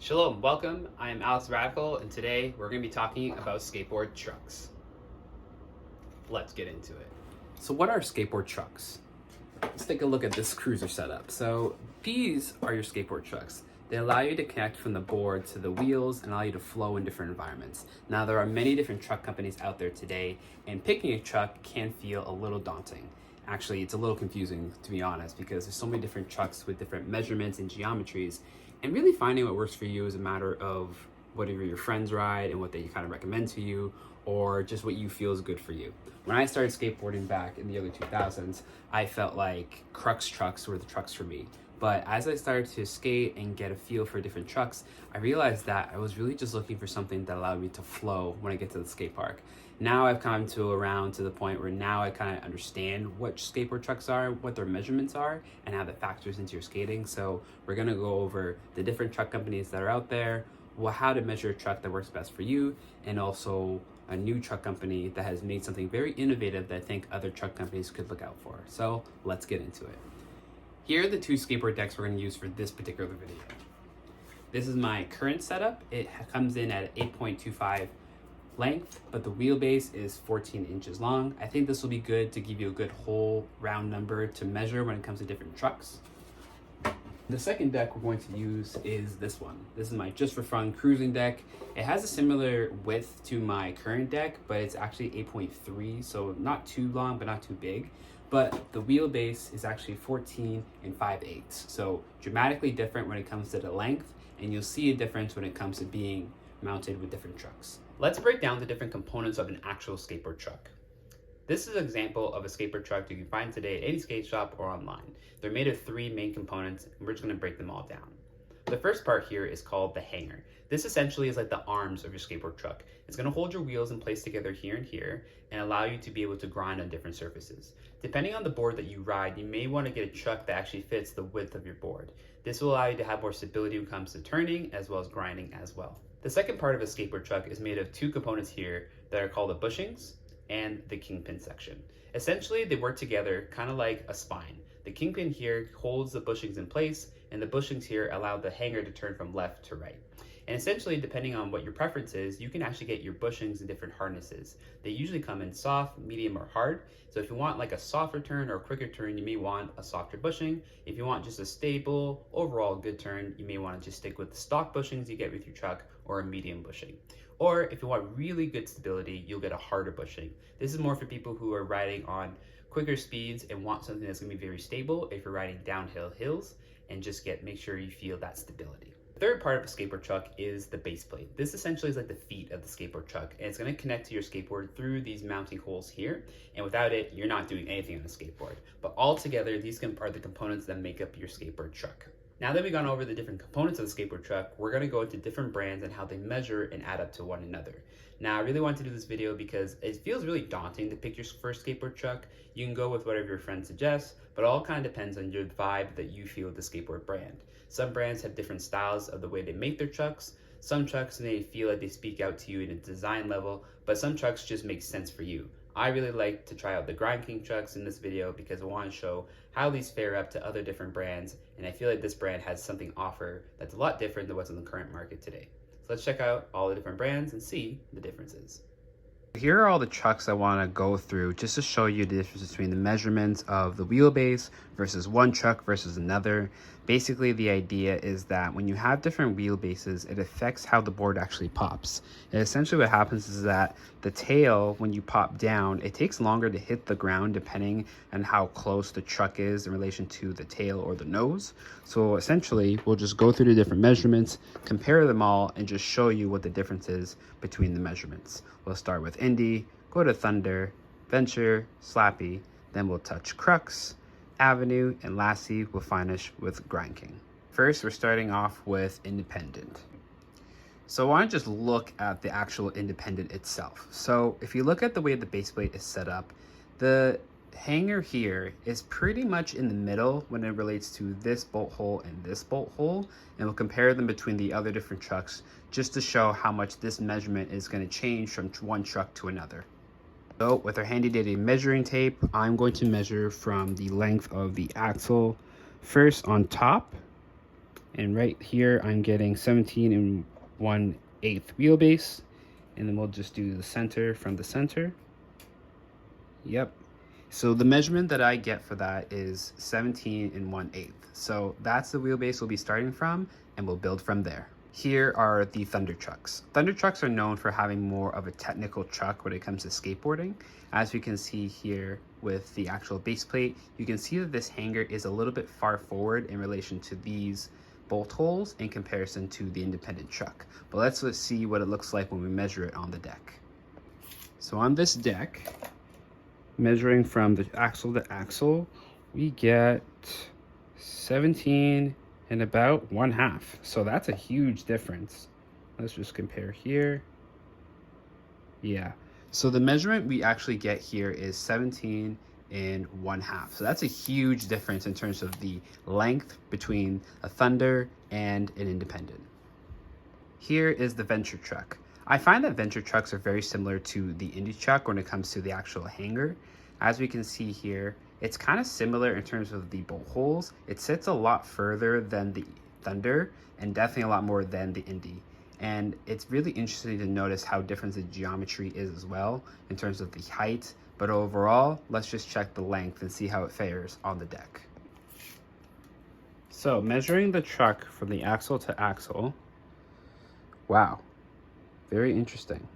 Shalom, welcome. I am Alex Radical, and today we're going to be talking about skateboard trucks. Let's get into it. So what are skateboard trucks? Let's take a look at this cruiser setup. So these are your skateboard trucks. They allow you to connect from the board to the wheels and allow you to flow in different environments. Now there are many different truck companies out there today, and picking a truck can feel a little daunting. Actually, it's a little confusing, to be honest, because there's so many different trucks with different measurements and geometries, and really finding what works for you is a matter of whatever your friends ride and what they kind of recommend to you, or just what you feel is good for you. When I started skateboarding back in the early 2000s, I felt like Crux trucks were the trucks for me. But as I started to skate and get a feel for different trucks, I realized that I was really just looking for something that allowed me to flow when I get to the skate park. Now I've come around to the point where now I kind of understand what skateboard trucks are, what their measurements are, and how that factors into your skating. So we're gonna go over the different truck companies that are out there, how to measure a truck that works best for you, and also a new truck company that has made something very innovative that I think other truck companies could look out for. So let's get into it. Here are the two skateboard decks we're going to use for this particular video. This is my current setup. It comes in at 8.25 length, but the wheelbase is 14 inches long. I think this will be good to give you a good whole round number to measure when it comes to different trucks. The second deck we're going to use is this one. This is my just for fun cruising deck. It has a similar width to my current deck, but it's actually 8.3, so not too long, but not too big. But the wheelbase is actually 14 and 5/8, so dramatically different when it comes to the length, and you'll see a difference when it comes to being mounted with different trucks. Let's break down the different components of an actual skateboard truck. This is an example of a skateboard truck you can find today at any skate shop or online. They're made of three main components, and we're just going to break them all down. The first part here is called the hanger. This essentially is like the arms of your skateboard truck. It's going to hold your wheels in place together here and here and allow you to be able to grind on different surfaces. Depending on the board that you ride, you may want to get a truck that actually fits the width of your board. This will allow you to have more stability when it comes to turning as well as grinding as well. The second part of a skateboard truck is made of two components here that are called the bushings and the kingpin section. Essentially, they work together kind of like a spine. The kingpin here holds the bushings in place, and the bushings here allow the hanger to turn from left to right. And essentially, depending on what your preference is, you can actually get your bushings in different hardnesses. They usually come in soft, medium, or hard. So if you want like a softer turn or a quicker turn, you may want a softer bushing. If you want just a stable, overall good turn, you may want to just stick with the stock bushings you get with your truck or a medium bushing. Or if you want really good stability, you'll get a harder bushing. This is more for people who are riding on quicker speeds and want something that's gonna be very stable if you're riding downhill hills, and just make sure you feel that stability. The third part of a skateboard truck is the base plate. This essentially is like the feet of the skateboard truck, and it's gonna connect to your skateboard through these mounting holes here, and without it, you're not doing anything on a skateboard. But all together, these are the components that make up your skateboard truck. Now that we've gone over the different components of the skateboard truck, we're going to go into different brands and how they measure and add up to one another. Now, I really wanted to do this video because it feels really daunting to pick your first skateboard truck. You can go with whatever your friend suggests, but it all kind of depends on your vibe that you feel with the skateboard brand. Some brands have different styles of the way they make their trucks. Some trucks may feel like they speak out to you in a design level, but some trucks just make sense for you. I really like to try out the Grindking trucks in this video because I want to show how these fare up to other different brands, and I feel like this brand has something to offer that's a lot different than what's in the current market today. So let's check out all the different brands and see the differences. Here are all the trucks I want to go through just to show you the difference between the measurements of the wheelbase versus one truck versus another. Basically, the idea is that when you have different wheelbases, it affects how the board actually pops. And essentially what happens is that the tail, when you pop down, it takes longer to hit the ground depending on how close the truck is in relation to the tail or the nose. So essentially, we'll just go through the different measurements, compare them all, and just show you what the difference is between the measurements. We'll start with Indy, go to Thunder, Venture, Slappy, then we'll touch Crux, Avenue, and lastly, we'll finish with Grindking. First, we're starting off with Independent. So I want to just look at the actual Independent itself. So if you look at the way the base plate is set up, the hanger here is pretty much in the middle when it relates to this bolt hole and this bolt hole, and we'll compare them between the other different trucks just to show how much this measurement is going to change from one truck to another. So with our handy dandy measuring tape, I'm going to measure from the length of the axle first on top And right here, I'm getting 17 and 1/8 wheelbase. And then we'll just do the center from the center. Yep. So the measurement that I get for that is 17 and 1/8. So that's the wheelbase we'll be starting from, and we'll build from there. Here are the Thunder trucks. Thunder trucks are known for having more of a technical truck when it comes to skateboarding. As you can see here with the actual base plate, you can see that this hanger is a little bit far forward in relation to these bolt holes in comparison to the independent truck. But let's see what it looks like when we measure it on the deck. So on this deck, measuring from the axle to axle, we get 17 and about 1/2. So that's a huge difference. Let's just compare here. Yeah. So the measurement we actually get here is 17 and 1/2. So that's a huge difference in terms of the length between a Thunder and an independent. Here is the Venture truck. I find that Venture trucks are very similar to the Indy truck when it comes to the actual hanger. As we can see here, it's kind of similar in terms of the bolt holes. It sits a lot further than the Thunder and definitely a lot more than the Indy. And it's really interesting to notice how different the geometry is as well in terms of the height. But overall, let's just check the length and see how it fares on the deck. So measuring the truck from the axle to axle, wow, very interesting.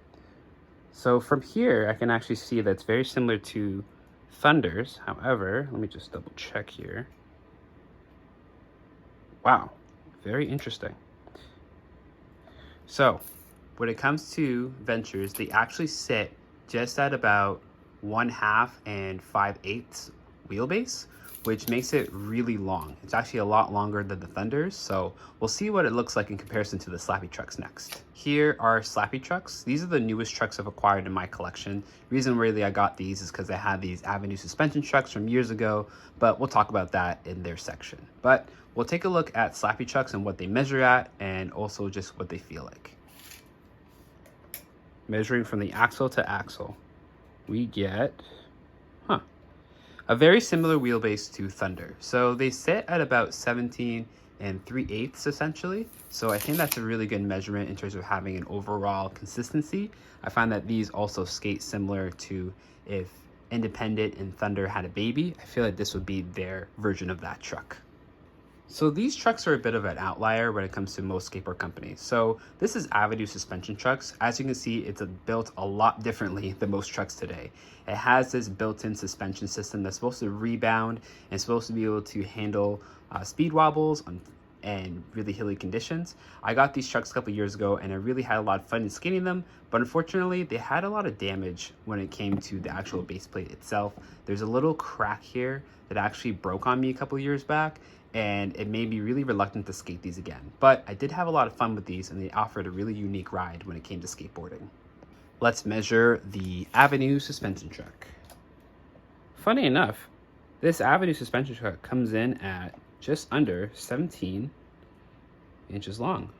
So from here, I can actually see that's very similar to Thunder's. However, let me just double check here. Wow, very interesting. So when it comes to Ventures, they actually sit just at about 1/2 and 5/8 wheelbase, which makes it really long. It's actually a lot longer than the Thunders, so we'll see what it looks like in comparison to the Slappy trucks next. Here are Slappy trucks. These are the newest trucks I've acquired in my collection. Reason really I got these is because I had these Avenue suspension trucks from years ago, but we'll talk about that in their section. But we'll take a look at Slappy trucks and what they measure at, and also just what they feel like. Measuring from the axle to axle, we get, a very similar wheelbase to Thunder. So they sit at about 17 and 3/8 essentially. So I think that's a really good measurement in terms of having an overall consistency. I find that these also skate similar to if Independent and Thunder had a baby. I feel like this would be their version of that truck. So these trucks are a bit of an outlier when it comes to most skateboard companies. So this is Avenue suspension trucks. As you can see, it's built a lot differently than most trucks today. It has this built-in suspension system that's supposed to rebound and supposed to be able to handle speed wobbles and really hilly conditions. I got these trucks a couple years ago and I really had a lot of fun in skating them, but unfortunately they had a lot of damage when it came to the actual base plate itself. There's a little crack here that actually broke on me a couple years back, and it made me really reluctant to skate these again. But I did have a lot of fun with these, and they offered a really unique ride when it came to skateboarding. Let's measure the Avenue suspension truck. Funny enough, this Avenue suspension truck comes in at just under 17 inches long.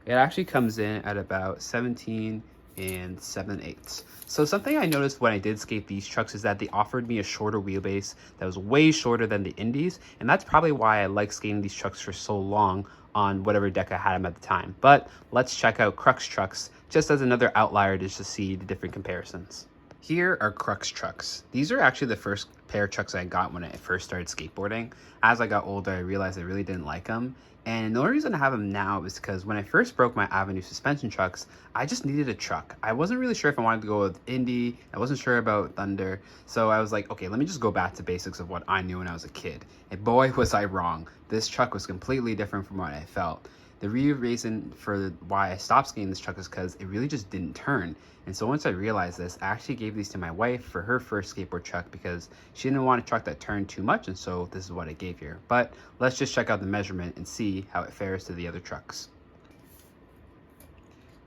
It actually comes in at about 17 and 7/8. So something I noticed when I did skate these trucks is that they offered me a shorter wheelbase that was way shorter than the Indies, and that's probably why I like skating these trucks for so long on whatever deck I had them at the time. But let's check out Crux trucks just as another outlier just to see the different comparisons. Here are Crux trucks. These are actually the first pair of trucks I got when I first started skateboarding. As I got older, I realized I really didn't like them. And the only reason I have them now is because when I first broke my Avenue suspension trucks, I just needed a truck. I wasn't really sure if I wanted to go with Indy. I wasn't sure about Thunder. So I was like, okay, let me just go back to basics of what I knew when I was a kid. And boy, was I wrong. This truck was completely different from what I felt. The real reason for why I stopped skating this truck is because it really just didn't turn. And so once I realized this, I actually gave these to my wife for her first skateboard truck because she didn't want a truck that turned too much, and so this is what I gave her. But let's just check out the measurement and see how it fares to the other trucks.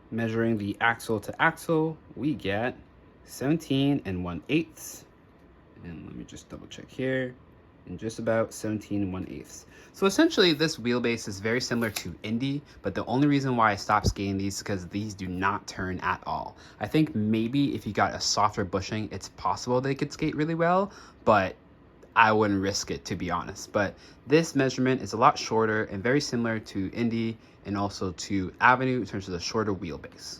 Measuring the axle to axle, we get 17 and 1/8. And let me just double check here. And just about 17 and 1/8. So essentially this wheelbase is very similar to Indy, but the only reason why I stopped skating these is because these do not turn at all. I think maybe if you got a softer bushing, it's possible they could skate really well, but I wouldn't risk it, to be honest. But this measurement is a lot shorter and very similar to Indy and also to Avenue in terms of the shorter wheelbase.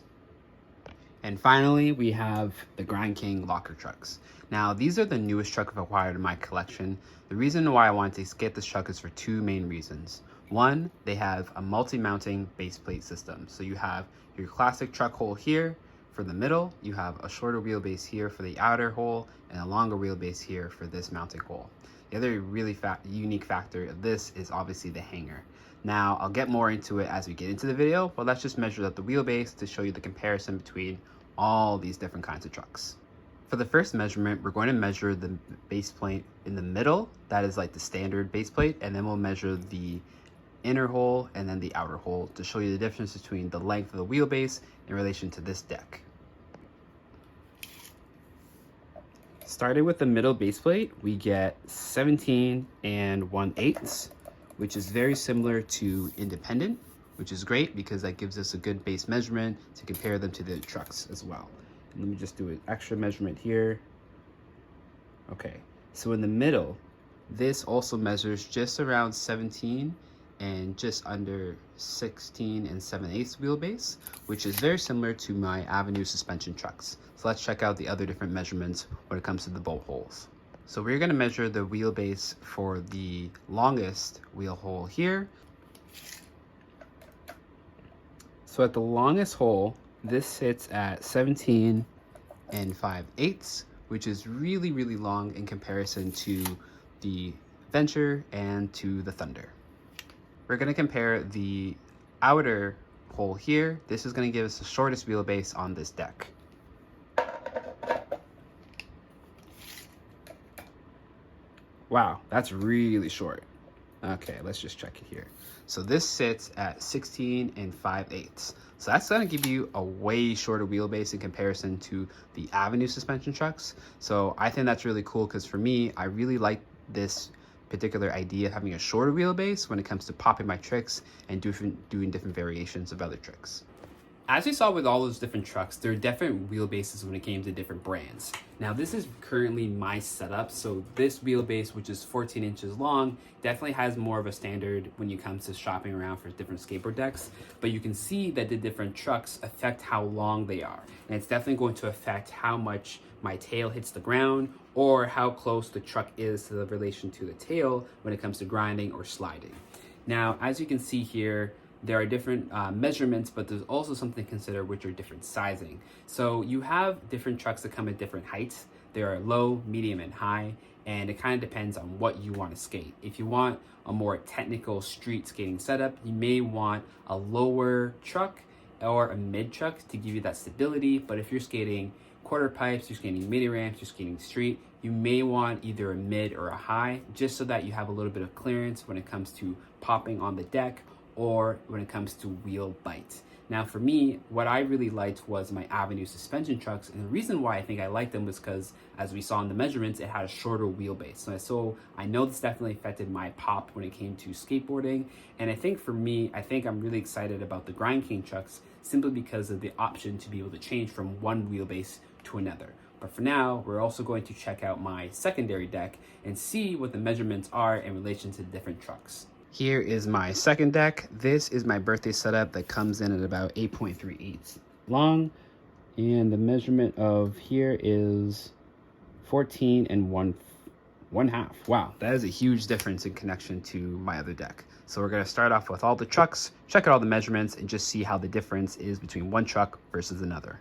And finally, we have the Grindking locker trucks. Now, these are the newest truck I've acquired in my collection. The reason why I wanted to get this truck is for two main reasons. One, they have a multi-mounting base plate system. So you have your classic truck hole here for the middle, you have a shorter wheelbase here for the outer hole, and a longer wheelbase here for this mounting hole. The other really unique factor of this is obviously the hanger. Now, I'll get more into it as we get into the video, but let's just measure out the wheelbase to show you the comparison between all these different kinds of trucks. For the first measurement, we're going to measure the base plate in the middle. That is like the standard base plate. And then we'll measure the inner hole and then the outer hole to show you the difference between the length of the wheelbase in relation to this deck. Starting with the middle base plate, we get 17 1/8, which is very similar to independent, which is great because that gives us a good base measurement to compare them to the trucks as well. And let me just do an extra measurement here. Okay, so in the middle, this also measures just around 17 and just under 16 7/8 wheelbase, which is very similar to my Avenue suspension trucks. So let's check out the other different measurements when it comes to the bolt holes. So we're going to measure the wheelbase for the longest wheel hole here. So at the longest hole, this sits at 17 5/8, which is really, really long in comparison to the Venture and to the Thunder. We're going to compare the outer hole here. This is going to give us the shortest wheelbase on this deck. Wow, that's really short. Okay, let's just check it here. So this sits at 16 5/8. So that's gonna give you a way shorter wheelbase in comparison to the Avenue suspension trucks. So I think that's really cool because for me, I really like this particular idea of having a shorter wheelbase when it comes to popping my tricks and doing different variations of other tricks. As we saw with all those different trucks, there are different wheelbases when it came to different brands. Now this is currently my setup, so this wheelbase, which is 14 inches long, definitely has more of a standard when it comes to shopping around for different skateboard decks, but you can see that the different trucks affect how long they are. And it's definitely going to affect how much my tail hits the ground or how close the truck is to the relation to the tail when it comes to grinding or sliding. Now, as you can see here, there are different measurements, but there's also something to consider, which are different sizing. So you have different trucks that come at different heights. There are low, medium, and high, and it kind of depends on what you want to skate. If you want a more technical street skating setup, you may want a lower truck or a mid truck to give you that stability. But if you're skating quarter pipes, you're skating mini ramps, you're skating street, you may want either a mid or a high, just so that you have a little bit of clearance when it comes to popping on the deck or when it comes to wheel bite. Now for me, what I really liked was my Avenue suspension trucks, and the reason why I think I liked them was because, as we saw in the measurements, it had a shorter wheelbase. So I know this definitely affected my pop when it came to skateboarding, and I think for me, I'm really excited about the Grindking trucks simply because of the option to be able to change from one wheelbase to another. But for now, we're also going to check out my secondary deck and see what the measurements are in relation to the different trucks. Here is my second deck. This is my birthday setup that comes in at about 8.38 long. And the measurement of here is 14 1/2. Wow, that is a huge difference in connection to my other deck. So we're gonna start off with all the trucks, check out all the measurements, and just see how the difference is between one truck versus another.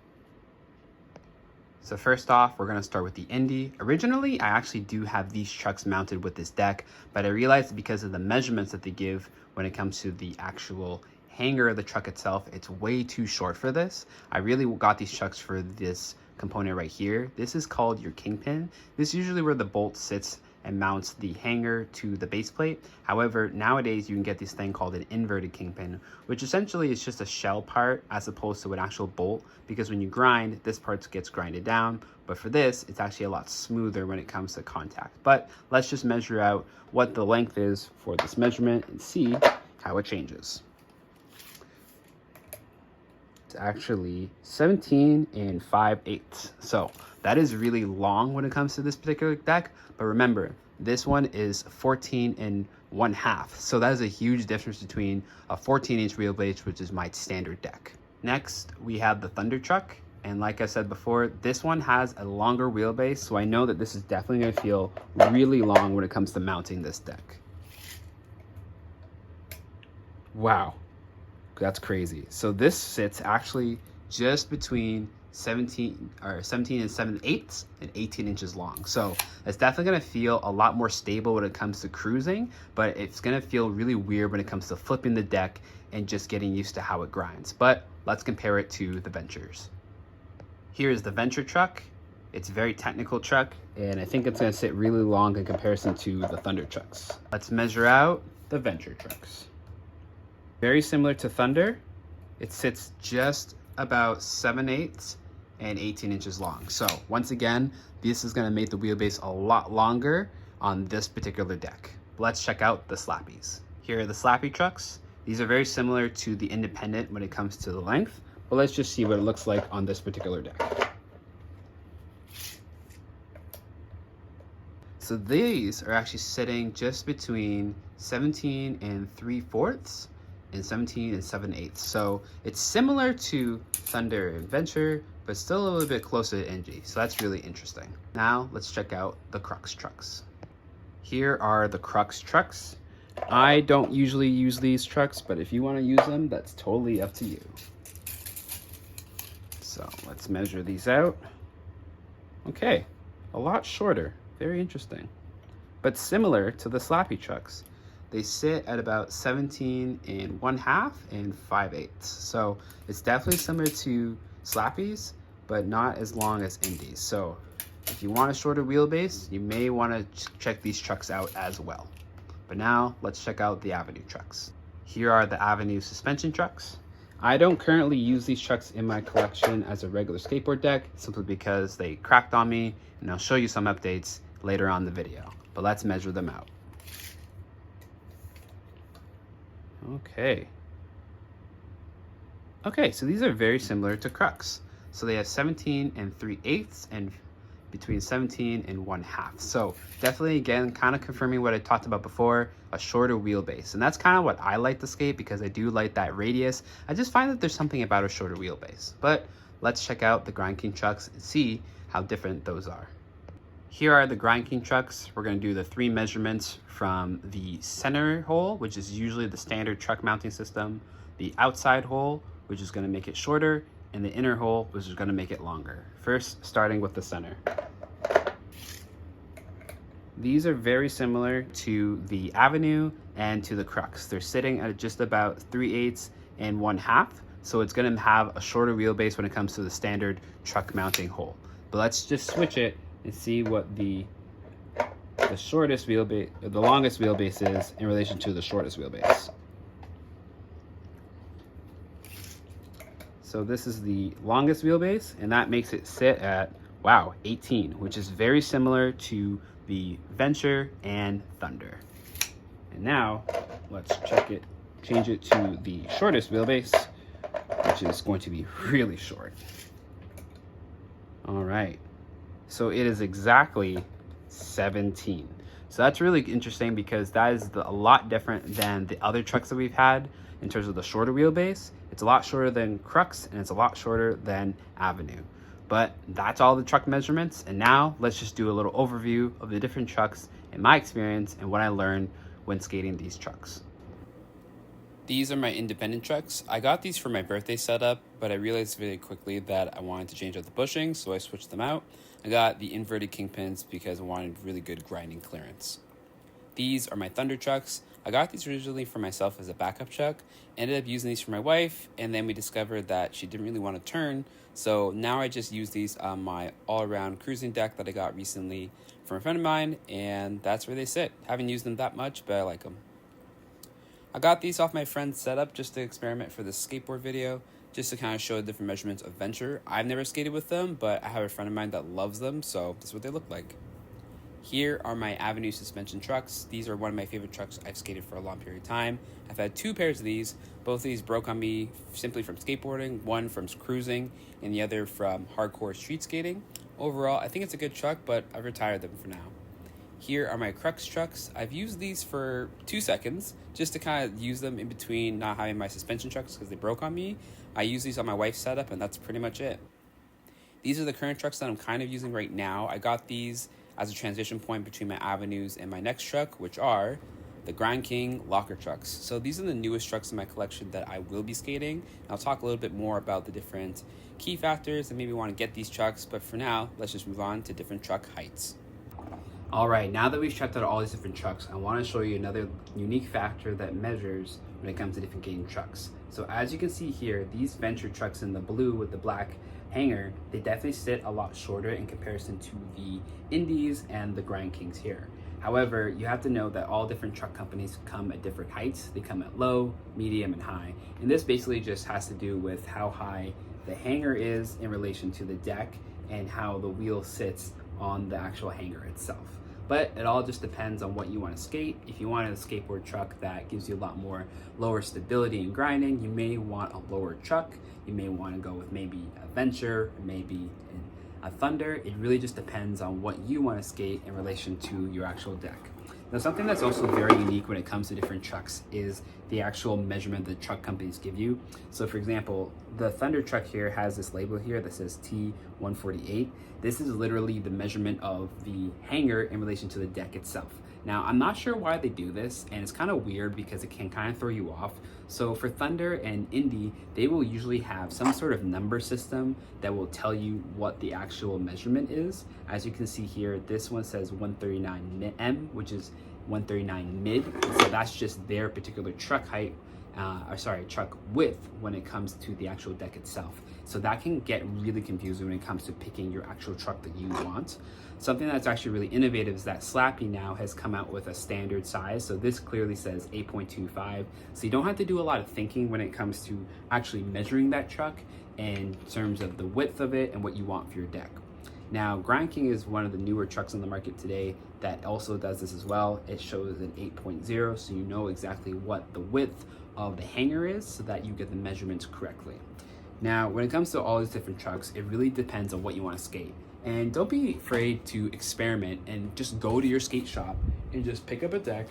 So first off, we're gonna start with the Indy. Originally, I actually do have these trucks mounted with this deck, but I realized that because of the measurements that they give when it comes to the actual hanger of the truck itself, it's way too short for this. I really got these trucks for this component right here. This is called your kingpin. This is usually where the bolt sits and mounts the hanger to the base plate. However, nowadays you can get this thing called an inverted kingpin, which essentially is just a shell part as opposed to an actual bolt, because when you grind, this part gets grinded down. But for this, it's actually a lot smoother when it comes to contact. But let's just measure out what the length is for this measurement and see how it changes. It's actually 17 5/8. So that is really long when it comes to this particular deck. But remember, This one is 14 and 1/2. So that is a huge difference between a 14-inch wheelbase, which is my standard deck. Next, we have the Thunder Truck. And like I said before, this one has a longer wheelbase, so I know that this is definitely going to feel really long when it comes to mounting this deck. Wow, that's crazy. So this sits actually just between 17 and 7/8 and 18 inches long. So it's definitely going to feel a lot more stable when it comes to cruising, but it's going to feel really weird when it comes to flipping the deck and just getting used to how it grinds. But let's compare it to the Ventures. Here is the Venture truck. It's a very technical truck, and I think it's going to sit really long in comparison to the Thunder trucks. Let's measure out the Venture trucks. Very similar to Thunder, it sits just about 7/8 and 18 inches long. So once again, this is going to make the wheelbase a lot longer on this particular deck. Let's check out the Slappies. Here are the Slappy trucks. These are very similar to the Independent when it comes to the length, but let's just see what it looks like on this particular deck. So these are actually sitting just between 17 and 3/4 and 17 and 7/8. So it's similar to Thunder and Venture, but still a little bit closer to NG. So that's really interesting. Now let's check out the Crux trucks. Here are the Crux trucks. I don't usually use these trucks, but if you want to use them, that's totally up to you. So let's measure these out. Okay, a lot shorter. Very interesting. But similar to the Slappy trucks. They sit at about 17 and 1/2 and 5/8. So it's definitely similar to Slappies, but not as long as Indies. So if you want a shorter wheelbase, you may want to check these trucks out as well. But now let's check out the Avenue trucks. Here are the Avenue suspension trucks. I don't currently use these trucks in my collection as a regular skateboard deck, simply because they cracked on me, and I'll show you some updates later on in the video. But let's measure them out. Okay, so these are very similar to Crux. So they have 17 and 3/8 and between 17 and 1/2. So definitely, again, kind of confirming what I talked about before, a shorter wheelbase. And that's kind of what I like to skate, because I do like that radius. I just find that there's something about a shorter wheelbase. But let's check out the Grindking trucks and see how different those are. Here are the Grindking trucks. We're going to do the 3 measurements from the center hole, which is usually the standard truck mounting system, the outside hole, which is going to make it shorter, and the inner hole, which is going to make it longer. First, starting with the center. These are very similar to the Avenue and to the Crux. They're sitting at just about 3/8 and 1/2, so it's going to have a shorter wheelbase when it comes to the standard truck mounting hole. But let's just switch it and see what the shortest wheelbase, the longest wheelbase is in relation to the shortest wheelbase. So this is the longest wheelbase, and that makes it sit at, wow, 18, which is very similar to the Venture and Thunder. And now let's change it to the shortest wheelbase, which is going to be really short. All right, so it is exactly 17. So that's really interesting, because that is a lot different than the other trucks that we've had in terms of the shorter wheelbase. It's a lot shorter than Crux, and it's a lot shorter than Avenue. But that's all the truck measurements, and now let's just do a little overview of the different trucks in my experience and what I learned when skating these trucks. These are my independent trucks. I got these for my birthday setup, but I realized very quickly that I wanted to change out the bushings, so I switched them out. I got the inverted kingpins because I wanted really good grinding clearance. These are my Thunder trucks. I got these originally for myself as a backup truck, ended up using these for my wife, and then we discovered that she didn't really want to turn, so now I just use these on my all-around cruising deck that I got recently from a friend of mine, and that's where they sit. Haven't used them that much, but I like them. I got these off my friend's setup just to experiment for this skateboard video, just to kind of show the different measurements of Venture. I've never skated with them, but I have a friend of mine that loves them, so this is what they look like. Here are my Avenue suspension trucks. These are one of my favorite trucks I've skated for a long period of time. I've had 2 pairs of these. Both of these broke on me simply from skateboarding, one from cruising, and the other from hardcore street skating. Overall, I think it's a good truck, but I've retired them for now. Here are my Crux trucks. I've used these for 2 seconds just to kind of use them in between not having my suspension trucks because they broke on me. I use these on my wife's setup and that's pretty much it. These are the current trucks that I'm kind of using right now. I got these as a transition point between my Avenues and my next truck, which are the Grindking locker trucks. So these are the newest trucks in my collection that I will be skating. I'll talk a little bit more about the different key factors that maybe want to get these trucks, but for now, let's just move on to different truck heights. All right, now that we've checked out all these different trucks, I want to show you another unique factor that measures when it comes to different game trucks. So as you can see here, these Venture trucks in the blue with the black hanger, they definitely sit a lot shorter in comparison to the Indies and the Grindkings here. However, you have to know that all different truck companies come at different heights. They come at low, medium, and high. And this basically just has to do with how high the hanger is in relation to the deck and how the wheel sits on the actual hanger itself. But it all just depends on what you want to skate. If you want a skateboard truck that gives you a lot more lower stability and grinding, you may want a lower truck. You may want to go with maybe a Venture, maybe a Thunder. It really just depends on what you want to skate in relation to your actual deck. Now, something that's also very unique when it comes to different trucks is the actual measurement the truck companies give you. So for example, the Thunder truck here has this label here that says T148. This is literally the measurement of the hanger in relation to the deck itself. Now, I'm not sure why they do this, and it's kind of weird because it can kind of throw you off. So for Thunder and Indy, they will usually have some sort of number system that will tell you what the actual measurement is. As you can see here, this one says 139M, which is 139 mid. So that's just their particular truck height, truck width when it comes to the actual deck itself. So that can get really confusing when it comes to picking your actual truck that you want. Something that's actually really innovative is that Slappy now has come out with a standard size. So this clearly says 8.25. So you don't have to do a lot of thinking when it comes to actually measuring that truck in terms of the width of it and what you want for your deck. Now, Grindking is one of the newer trucks on the market today that also does this as well. It shows an 8.0, so you know exactly what the width of the hanger is so that you get the measurements correctly. Now, when it comes to all these different trucks, it really depends on what you want to skate. And don't be afraid to experiment and just go to your skate shop and just pick up a deck,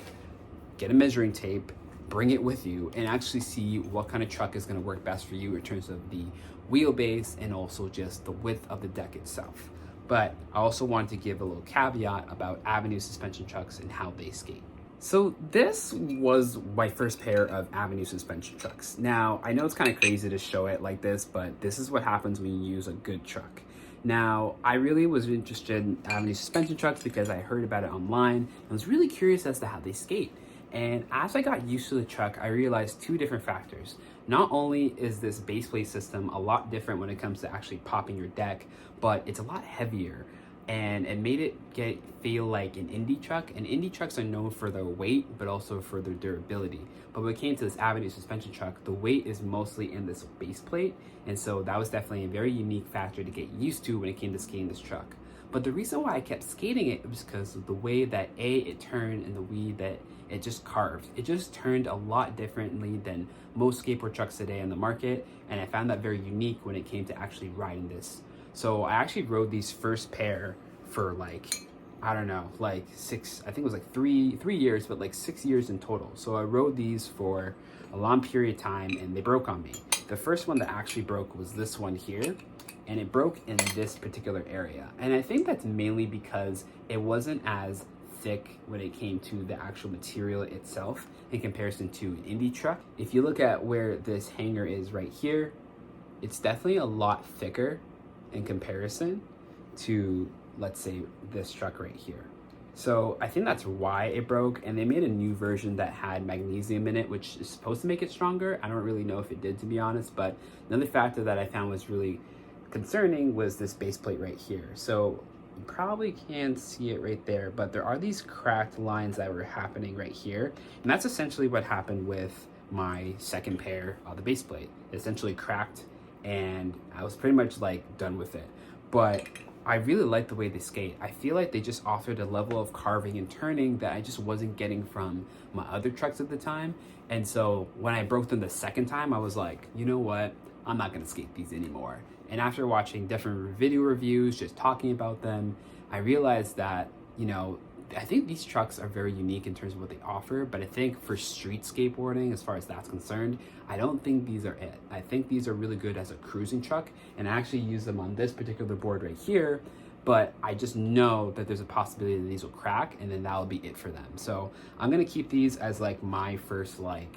get a measuring tape, bring it with you, and actually see what kind of truck is going to work best for you in terms of the wheelbase and also just the width of the deck itself. But I also wanted to give a little caveat about Avenue suspension trucks and how they skate. So this was my first pair of Avenue suspension trucks. Now, I know it's kind of crazy to show it like this, but this is what happens when you use a good truck. Now, I really was interested in Avenue suspension trucks because I heard about it online. I was really curious as to how they skate. And as I got used to the truck, I realized two different factors. Not only is this base plate system a lot different when it comes to actually popping your deck, but it's a lot heavier. And it made it feel like an Indy truck. And Indy trucks are known for their weight, but also for their durability. But when it came to this Avenue suspension truck, the weight is mostly in this base plate. And so that was definitely a very unique factor to get used to when it came to skating this truck. But the reason why I kept skating it was because of the way that it turned and the way that it just carved. It just turned a lot differently than most skateboard trucks today on the market. And I found that very unique when it came to actually riding this. So I actually rode these first pair for I think it was like three years, but like 6 years in total. So I rode these for a long period of time and they broke on me. The first one that actually broke was this one here, and it broke in this particular area. And I think that's mainly because it wasn't as thick when it came to the actual material itself in comparison to an Indy truck. If you look at where this hanger is right here, it's definitely a lot thicker in comparison to, let's say, this truck right here. So I think that's why it broke, and they made a new version that had magnesium in it, which is supposed to make it stronger. I don't really know if it did, to be honest, but another factor that I found was really concerning was this base plate right here. So you probably can't see it right there, but there are these cracked lines that were happening right here, and that's essentially what happened with my second pair of the base plate. It essentially cracked, and I was pretty much like done with it. But I really like the way they skate. I feel like they just offered a level of carving and turning that I just wasn't getting from my other trucks at the time. And so when I broke them the second time, I was like, you know what? I'm not gonna skate these anymore. And after watching different video reviews, just talking about them, I realized that, I think these trucks are very unique in terms of what they offer, but I think for street skateboarding, as far as that's concerned, I don't think these are it. I think these are really good as a cruising truck, and I actually use them on this particular board right here, but I just know that there's a possibility that these will crack, and then that'll be it for them. So I'm gonna keep these as like my first like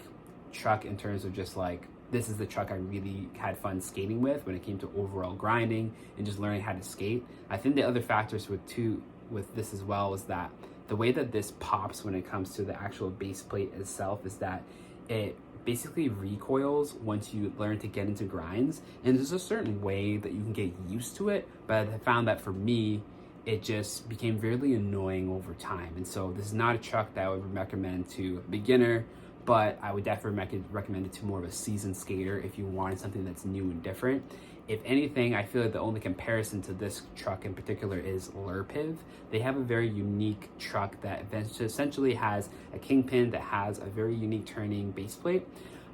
truck in terms of just like, this is the truck I really had fun skating with when it came to overall grinding and just learning how to skate. I think the other factors with this as well is that the way that this pops when it comes to the actual base plate itself is that it basically recoils once you learn to get into grinds, and there's a certain way that you can get used to it, but I found that for me it just became really annoying over time. And so this is not a truck that I would recommend to a beginner, but I would definitely recommend it to more of a seasoned skater if you wanted something that's new and different. If anything, I feel like the only comparison to this truck in particular is Lurpiv. They have a very unique truck that essentially has a kingpin that has a very unique turning base plate.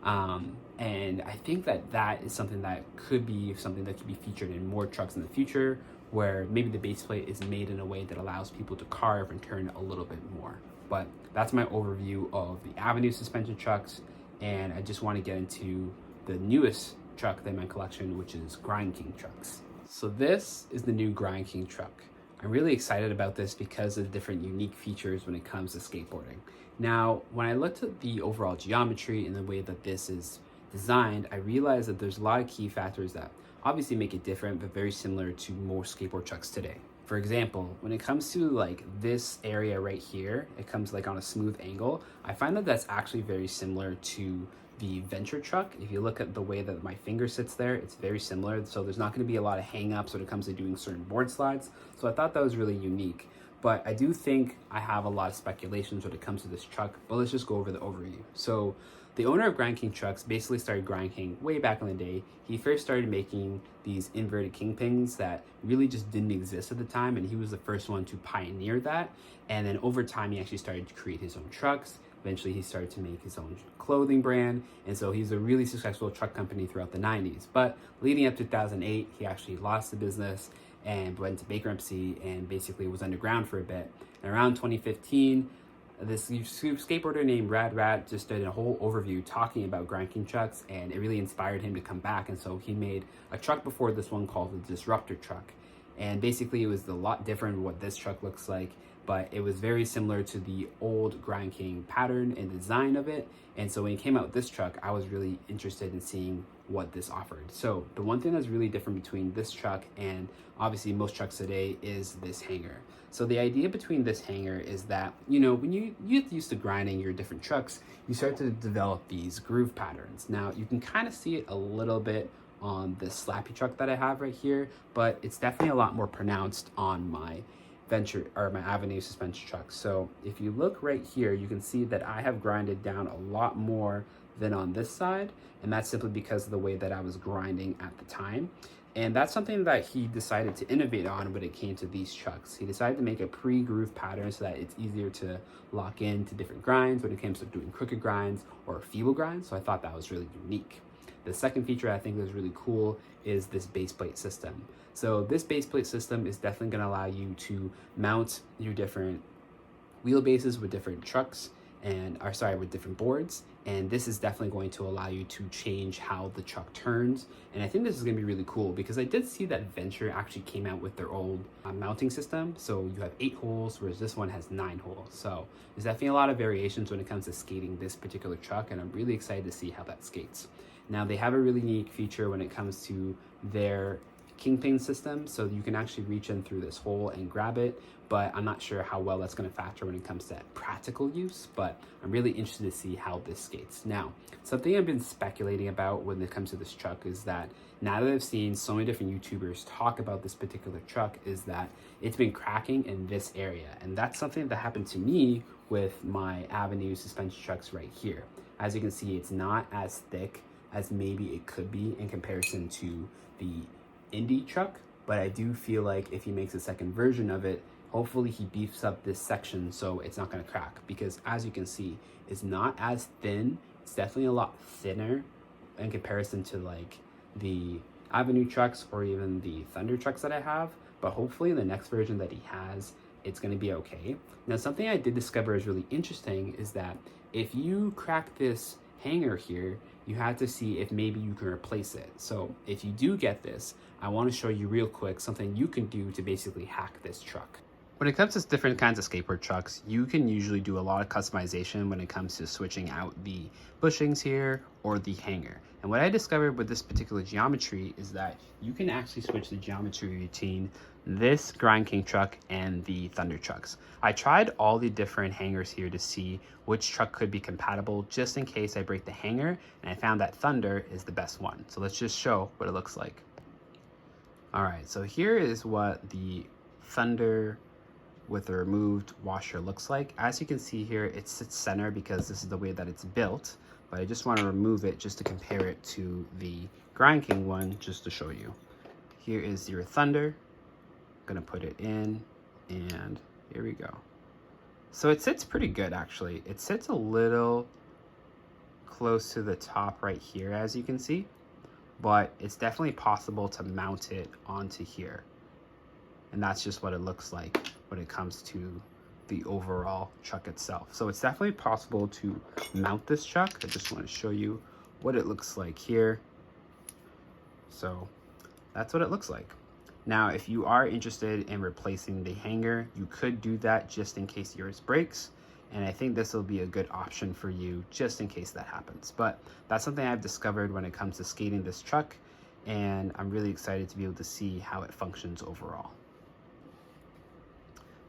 And I think that is something that could be featured in more trucks in the future, where maybe the base plate is made in a way that allows people to carve and turn a little bit more. But that's my overview of the Avenue suspension trucks, and I just want to get into the newest truck in my collection, which is Grindking trucks. So this is the new Grindking truck. I'm really excited about this because of the different unique features when it comes to skateboarding. Now, when I looked at the overall geometry and the way that this is designed, I realized that there's a lot of key factors that obviously make it different, but very similar to most skateboard trucks today. For example, when it comes to like this area right here, it comes like on a smooth angle. I find that that's actually very similar to the Venture truck. If you look at the way that my finger sits there, it's very similar. So there's not going to be a lot of hang-ups when it comes to doing certain board slides. So I thought that was really unique. But I do think I have a lot of speculations when it comes to this truck, but let's just go over the overview. So the owner of Grindking trucks basically started Grindking way back in the day. He first started making these inverted kingpins that really just didn't exist at the time, and he was the first one to pioneer that. And then over time, he actually started to create his own trucks. Eventually, he started to make his own clothing brand, and so he's a really successful truck company throughout the 90s. But leading up to 2008, he actually lost the business and went into bankruptcy and basically was underground for a bit. And around 2015, this skateboarder named Rad Rat just did a whole overview talking about Grindking trucks, and it really inspired him to come back. And so he made a truck before this one called the Disruptor truck. And basically it was a lot different what this truck looks like, but it was very similar to the old Grindking pattern and design of it. And so when he came out with this truck, I was really interested in seeing what this offered. So the one thing that's really different between this truck and obviously most trucks today is this hanger. So the idea between this hanger is that, you know, when you get used to grinding your different trucks, you start to develop these groove patterns. Now you can kind of see it a little bit on this slappy truck that I have right here, but it's definitely a lot more pronounced on my Venture or my Avenue suspension truck. So if you look right here, you can see that I have grinded down a lot more than on this side, and that's simply because of the way that I was grinding at the time. And that's something that he decided to innovate on when it came to these trucks. He decided to make a pre-groove pattern so that it's easier to lock into different grinds when it comes to doing crooked grinds or feeble grinds. So I thought that was really unique. The second feature I think is really cool is this base plate system. So this base plate system is definitely going to allow you to mount your different wheelbases with different trucks with different boards. And this is definitely going to allow you to change how the truck turns. And I think this is going to be really cool because I did see that Venture actually came out with their old mounting system. So you have 8 holes, whereas this one has 9 holes. So there's definitely a lot of variations when it comes to skating this particular truck, and I'm really excited to see how that skates. Now they have a really unique feature when it comes to their kingpin system, so you can actually reach in through this hole and grab it, but I'm not sure how well that's going to factor when it comes to practical use, but I'm really interested to see how this skates. Now, something I've been speculating about when it comes to this truck is that now that I've seen so many different YouTubers talk about this particular truck, is that it's been cracking in this area, and that's something that happened to me with my Avenue suspension trucks right here. As you can see, it's not as thick as maybe it could be in comparison to the Indie truck, but I do feel like if he makes a second version of it, hopefully he beefs up this section so it's not going to crack, because as you can see, it's not as thin. It's definitely a lot thinner in comparison to like the Avenue trucks or even the Thunder trucks that I have, but hopefully in the next version that he has, it's going to be okay. Now, something I did discover is really interesting is that if you crack this hanger here, you have to see if maybe you can replace it. So if you do get this, I want to show you real quick something you can do to basically hack this truck. When it comes to different kinds of skateboard trucks, you can usually do a lot of customization when it comes to switching out the bushings here or the hanger. And what I discovered with this particular geometry is that you can actually switch the geometry between this Grindking truck and the Thunder trucks. I tried all the different hangers here to see which truck could be compatible just in case I break the hanger, and I found that Thunder is the best one. So let's just show what it looks like. All right, so here is what the Thunder with the removed washer looks like. As you can see here, it sits center because this is the way that it's built, but I just want to remove it just to compare it to the Grindking one just to show you. Here is your Thunder. I'm gonna put it in, and here we go. So it sits pretty good actually. It sits a little close to the top right here, as you can see, but it's definitely possible to mount it onto here. And that's just what it looks like when it comes to the overall truck itself. So it's definitely possible to mount this truck. I just want to show you what it looks like here. So that's what it looks like. Now, if you are interested in replacing the hanger, you could do that just in case yours breaks. And I think this will be a good option for you just in case that happens. But that's something I've discovered when it comes to skating this truck. And I'm really excited to be able to see how it functions overall.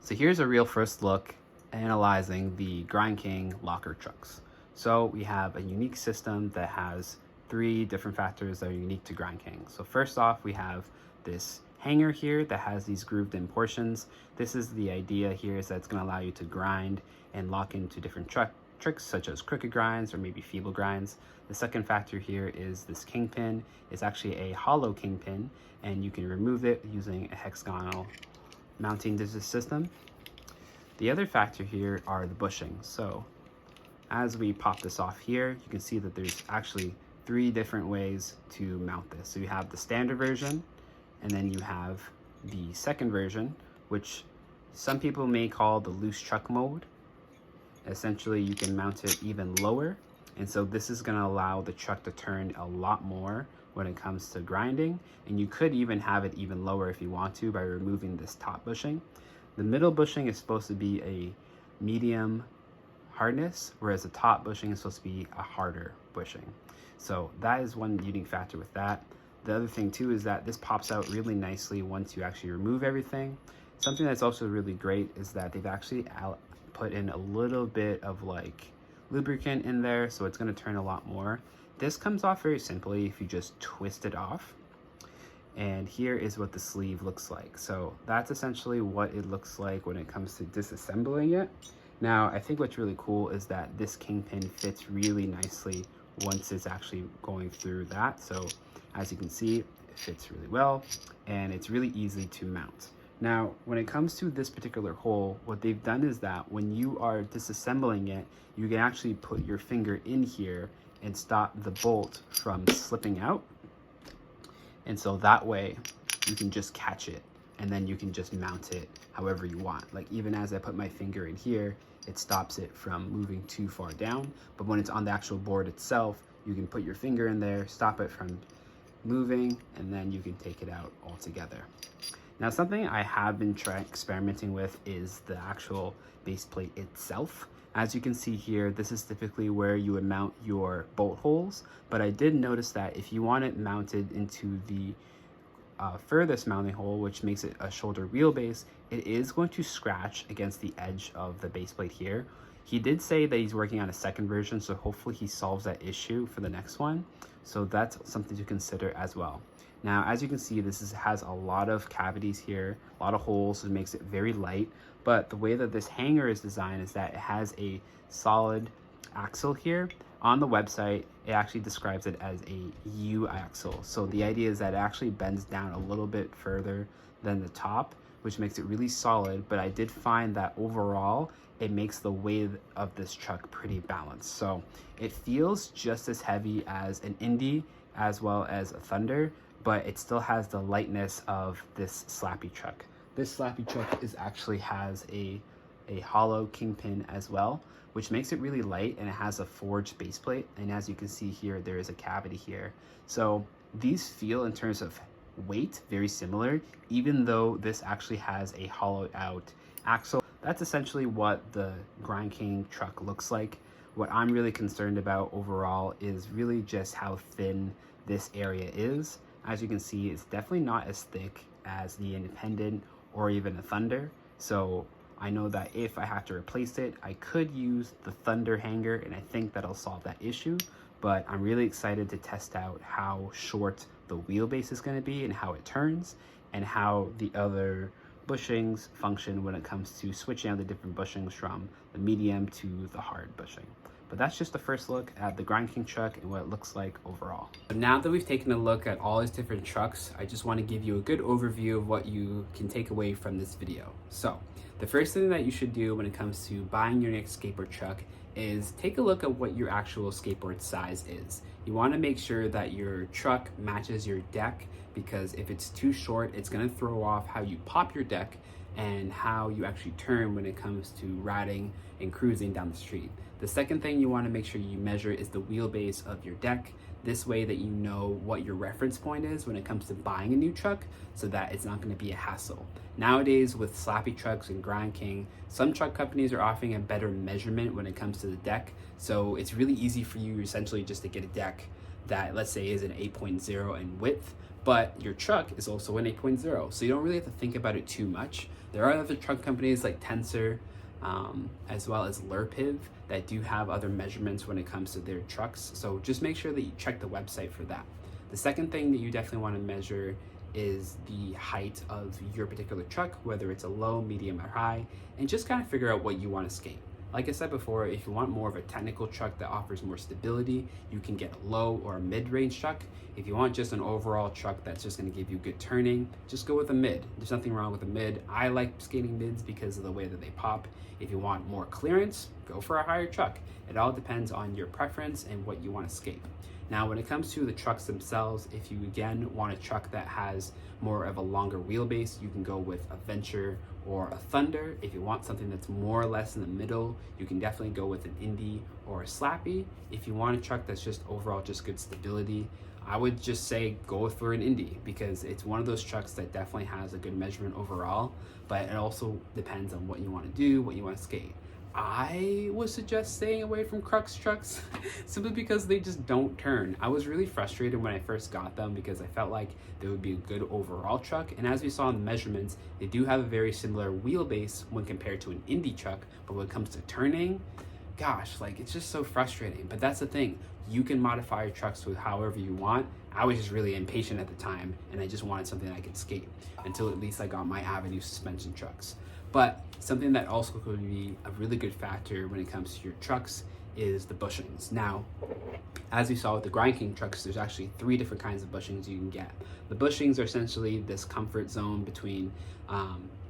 So here's a real first look analyzing the Grindking locker trucks. So we have a unique system that has 3 different factors that are unique to Grindking. So first off, we have this hanger here that has these grooved in portions. This is the idea here, is that it's going to allow you to grind and lock into different tricks such as crooked grinds or maybe feeble grinds. The second factor here is this kingpin. It's actually a hollow kingpin, and you can remove it using a hexagonal mounting system. The other factor here are the bushings. So as we pop this off here, you can see that there's actually 3 different ways to mount this. So you have the standard version, and then you have the second version, which some people may call the loose truck mode. Essentially, you can mount it even lower. And so this is going to allow the truck to turn a lot more when it comes to grinding, and you could even have it even lower if you want to by removing this top bushing. The middle bushing is supposed to be a medium hardness, whereas the top bushing is supposed to be a harder bushing. So that is one unique factor with that. The other thing too is that this pops out really nicely once you actually remove everything. Something that's also really great is that they've actually put in a little bit of like lubricant in there, so it's going to turn a lot more. This comes off very simply if you just twist it off. And here is what the sleeve looks like. So that's essentially what it looks like when it comes to disassembling it. Now, I think what's really cool is that this kingpin fits really nicely once it's actually going through that. So as you can see, it fits really well, and it's really easy to mount. Now, when it comes to this particular hole, what they've done is that when you are disassembling it, you can actually put your finger in here and stop the bolt from slipping out. And so that way you can just catch it, and then you can just mount it however you want. Like even as I put my finger in here, it stops it from moving too far down. But when it's on the actual board itself, you can put your finger in there, stop it from moving, and then you can take it out altogether. Now, something I have been experimenting with is the actual base plate itself. As you can see here, this is typically where you would mount your bolt holes, but I did notice that if you want it mounted into the furthest mounting hole, which makes it a shoulder wheelbase, it is going to scratch against the edge of the base plate here. He did say that he's working on a second version, so hopefully he solves that issue for the next one. So that's something to consider as well. Now, as you can see, this has a lot of cavities here, a lot of holes, so it makes it very light. But the way that this hanger is designed is that it has a solid axle here. On the website, it actually describes it as a U axle. So the idea is that it actually bends down a little bit further than the top, which makes it really solid. But I did find that overall, it makes the weight of this truck pretty balanced. So it feels just as heavy as an Indy as well as a Thunder, but it still has the lightness of this slappy truck. This slappy truck actually has a hollow kingpin as well, which makes it really light, and it has a forged base plate. And as you can see here, there is a cavity here. So these feel in terms of weight very similar, even though this actually has a hollowed out axle. That's essentially what the Grindking truck looks like. What I'm really concerned about overall is really just how thin this area is. As you can see, it's definitely not as thick as the Independent or even a Thunder. So I know that if I have to replace it, I could use the Thunder hanger, and I think that'll solve that issue. But I'm really excited to test out how short the wheelbase is going to be and how it turns, and how the other bushings function when it comes to switching out the different bushings from the medium to the hard bushing. But that's just the first look at the Grindking truck and what it looks like overall. But now that we've taken a look at all these different trucks, I just want to give you a good overview of what you can take away from this video. So the first thing that you should do when it comes to buying your next skateboard truck is take a look at what your actual skateboard size is. You want to make sure that your truck matches your deck, because if it's too short, it's going to throw off how you pop your deck and how you actually turn when it comes to riding and cruising down the street. The second thing you want to make sure you measure is the wheelbase of your deck. This way that you know what your reference point is when it comes to buying a new truck, so that it's not going to be a hassle. Nowadays with slappy trucks and Grindking, some truck companies are offering a better measurement when it comes to the deck. So it's really easy for you essentially just to get a deck that, let's say, is an 8.0 in width, but your truck is also an 8.0. So you don't really have to think about it too much. There are other truck companies like Tensor, as well as Lurpiv, that do have other measurements when it comes to their trucks. So just make sure that you check the website for that. The second thing that you definitely want to measure is the height of your particular truck, whether it's a low, medium, or high, and just kind of figure out what you want to skate. Like I said before, if you want more of a technical truck that offers more stability, you can get a low or a mid-range truck. If you want just an overall truck that's just going to give you good turning, just go with a mid. There's nothing wrong with a mid. I like skating mids because of the way that they pop. If you want more clearance, go for a higher truck. It all depends on your preference and what you want to skate. Now, when it comes to the trucks themselves, if you again want a truck that has more of a longer wheelbase, you can go with a Venture or a Thunder. If you want something that's more or less in the middle, you can definitely go with an Indy or a Slappy. If you want a truck that's just overall just good stability, I would just say go for an Indy, because it's one of those trucks that definitely has a good measurement overall, but it also depends on what you want to do, what you want to skate. I would suggest staying away from Crux trucks simply because they just don't turn. I was really frustrated when I first got them because I felt like they would be a good overall truck. And as we saw in the measurements, they do have a very similar wheelbase when compared to an Indy truck. But when it comes to turning, gosh, like it's just so frustrating. But that's the thing. You can modify your trucks to however you want. I was just really impatient at the time, and I just wanted something I could skate until at least I got my Avenue suspension trucks. But something that also could be a really good factor when it comes to your trucks is the bushings. Now, as we saw with the Grindking trucks, there's actually 3 different kinds of bushings you can get. The bushings are essentially this comfort zone between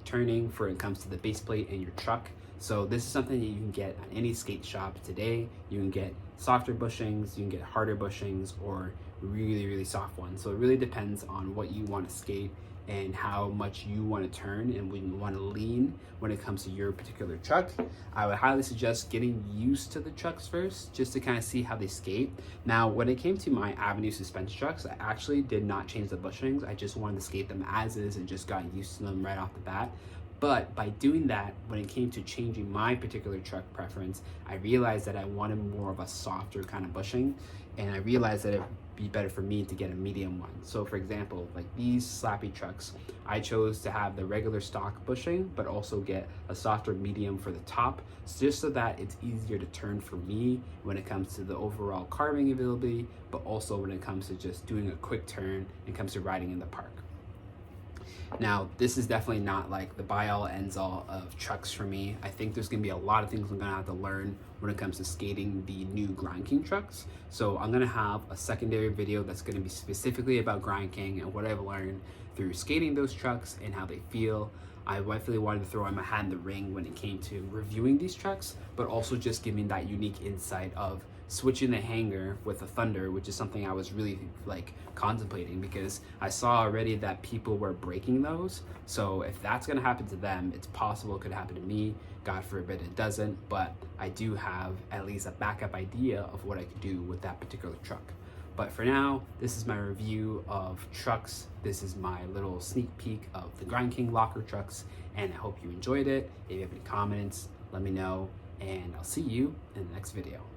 turning for when it comes to the base plate and your truck. So this is something that you can get at any skate shop today. You can get softer bushings, you can get harder bushings, or really, really soft ones. So it really depends on what you want to skate and how much you want to turn and when you want to lean when it comes to your particular truck. I would highly suggest getting used to the trucks first, just to kind of see how they skate. Now, when it came to my Avenue suspension trucks, I actually did not change the bushings. I just wanted to skate them as is and just got used to them right off the bat. But by doing that, when it came to changing my particular truck preference, I realized that I wanted more of a softer kind of bushing, and I realized that it'd be better for me to get a medium one. So for example, like these slappy trucks, I chose to have the regular stock bushing, but also get a softer medium for the top, just so that it's easier to turn for me when it comes to the overall carving availability, but also when it comes to just doing a quick turn when it comes to riding in the park. Now, this is definitely not like the buy-all, ends-all of trucks for me. I think there's going to be a lot of things I'm going to have to learn when it comes to skating the new Grindking trucks. So I'm going to have a secondary video that's going to be specifically about Grindking and what I've learned through skating those trucks and how they feel. I definitely wanted to throw in my hat in the ring when it came to reviewing these trucks, but also just giving that unique insight of switching the hanger with a Thunder, which is something I was really like contemplating, because I saw already that people were breaking those. So if that's gonna happen to them, it's possible it could happen to me. God forbid it doesn't, but I do have at least a backup idea of what I could do with that particular truck. But for now, this is my review of trucks. This is my little sneak peek of the Grindking locker trucks, and I hope you enjoyed it. If you have any comments, let me know, and I'll see you in the next video.